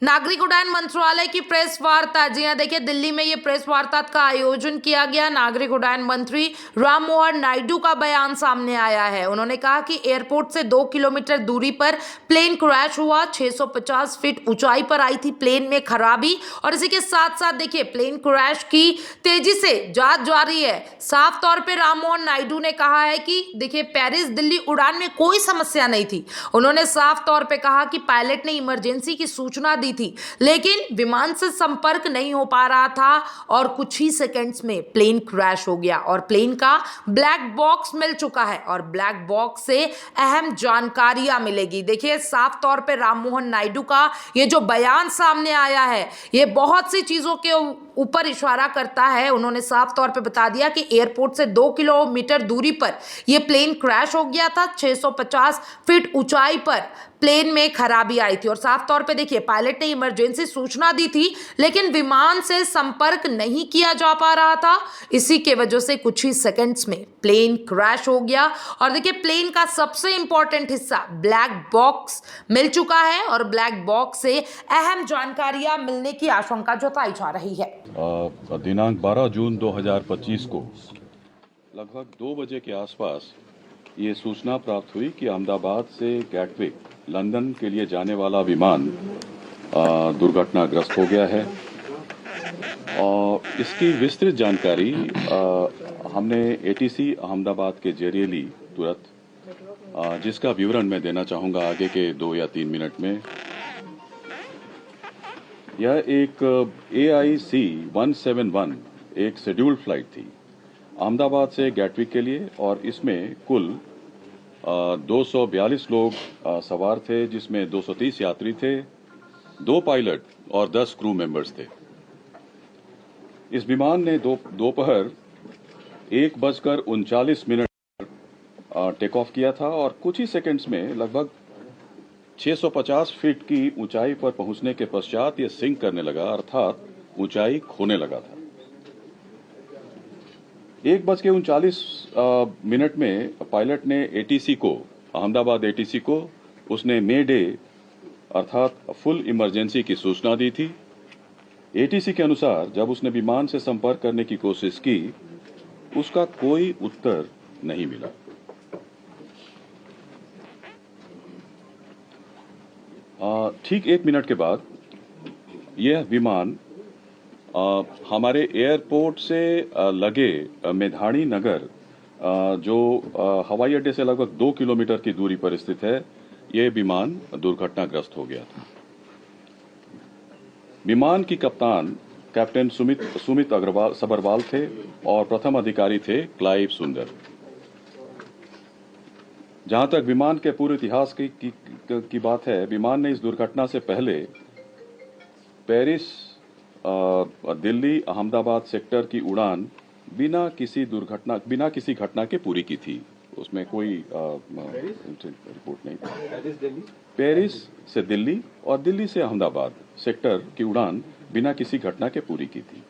नागरिक उड्डयन मंत्रालय की प्रेस वार्ता। जी हां, देखिए दिल्ली में ये प्रेस वार्ता का आयोजन किया गया। नागरिक उड्डयन मंत्री राममोहन नायडू का बयान सामने आया है। उन्होंने कहा कि एयरपोर्ट से 2 किलोमीटर दूरी पर प्लेन क्रैश हुआ। 650 फीट ऊंचाई पर आई थी प्लेन में खराबी, और इसी के साथ साथ देखिए प्लेन क्रैश की तेजी से जांच जारी है। साफ तौर पर राममोहन नायडू ने कहा है कि देखिए पेरिस दिल्ली उड़ान में कोई समस्या नहीं थी। उन्होंने साफ तौर पर कहा कि पायलट ने इमरजेंसी की सूचना दी थी, लेकिन विमान से संपर्क नहीं हो पा रहा था और कुछ ही सेकंड्स में प्लेन क्रैश हो गया और प्लेन का ब्लैक बॉक्स मिल चुका है और ब्लैक बॉक्स से अहम जानकारियां मिलेगी। देखिए साफ तौर पे राममोहन नायडू का ये जो बयान सामने आया है, ये बहुत सी चीजों के ऊपर इशारा करता है। उन्होंने साफ तौर पे बता दिया कि एयरपोर्ट से 2 किलोमीटर दूरी पर यह प्लेन क्रैश हो गया था। 650 फीट ऊंचाई पर प्लेन में खराबी आई थी और साफ तौर पे देखिए पायलट ने इमरजेंसी सूचना दी थी, लेकिन विमान से संपर्क नहीं किया जा पा रहा था। इसी के वजह से कुछ ही सेकंड्स में प्लेन क्रैश हो गया और देखिए प्लेन का सबसे इंपॉर्टेंट हिस्सा ब्लैक बॉक्स मिल चुका है और ब्लैक बॉक्स से अहम जानकारियां मिलने की आशंका जताई जा रही है। दिनांक 12 जून 2025 को लगभग 2 बजे के आसपास ये सूचना प्राप्त हुई कि अहमदाबाद से गैटविक लंदन के लिए जाने वाला विमान दुर्घटनाग्रस्त हो गया है। और इसकी विस्तृत जानकारी हमने एटीसी अहमदाबाद के जरिए ली तुरंत, जिसका विवरण मैं देना चाहूँगा आगे के 2 या 3 मिनट में। यह एक AIC 171 एक शेड्यूल्ड फ्लाइट थी अहमदाबाद से गैटविक के लिए, और इसमें कुल 242 लोग सवार थे, जिसमें 230 यात्री थे, 2 पायलट और 10 क्रू मेंबर्स थे। इस विमान ने दोपहर 1:39 पर टेक ऑफ किया था और कुछ ही सेकंड्स में लगभग 650 फीट की ऊंचाई पर पहुंचने के पश्चात यह सिंक करने लगा, अर्थात ऊंचाई खोने लगा था। 1:39 में पायलट ने अहमदाबाद ATC को उसने मे डे अर्थात फुल इमरजेंसी की सूचना दी थी। ATC के अनुसार जब उसने विमान से संपर्क करने की कोशिश की, उसका कोई उत्तर नहीं मिला। ठीक 1 मिनट के बाद यह विमान हमारे एयरपोर्ट से लगे मेधाणी नगर, जो हवाई अड्डे से लगभग 2 किलोमीटर की दूरी पर स्थित है, यह विमान दुर्घटनाग्रस्त हो गया था। विमान की कप्तान कैप्टन सुमित सबरवाल थे और प्रथम अधिकारी थे क्लाइव सुंदर। जहां तक विमान के पूरे इतिहास की बात है, विमान ने इस दुर्घटना से पहले पेरिस दिल्ली अहमदाबाद सेक्टर की उड़ान बिना किसी घटना के पूरी की थी। उसमें कोई रिपोर्ट नहीं थी। पेरिस से दिल्ली और दिल्ली से अहमदाबाद सेक्टर की उड़ान बिना किसी घटना के पूरी की थी।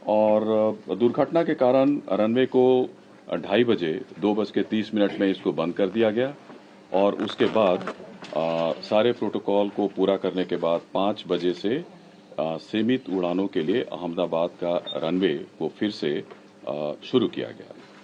और दुर्घटना के कारण रनवे को 2:30 बजे 2:30 में इसको बंद कर दिया गया और उसके बाद सारे प्रोटोकॉल को पूरा करने के बाद 5 बजे से सीमित उड़ानों के लिए अहमदाबाद का रनवे को फिर से शुरू किया गया।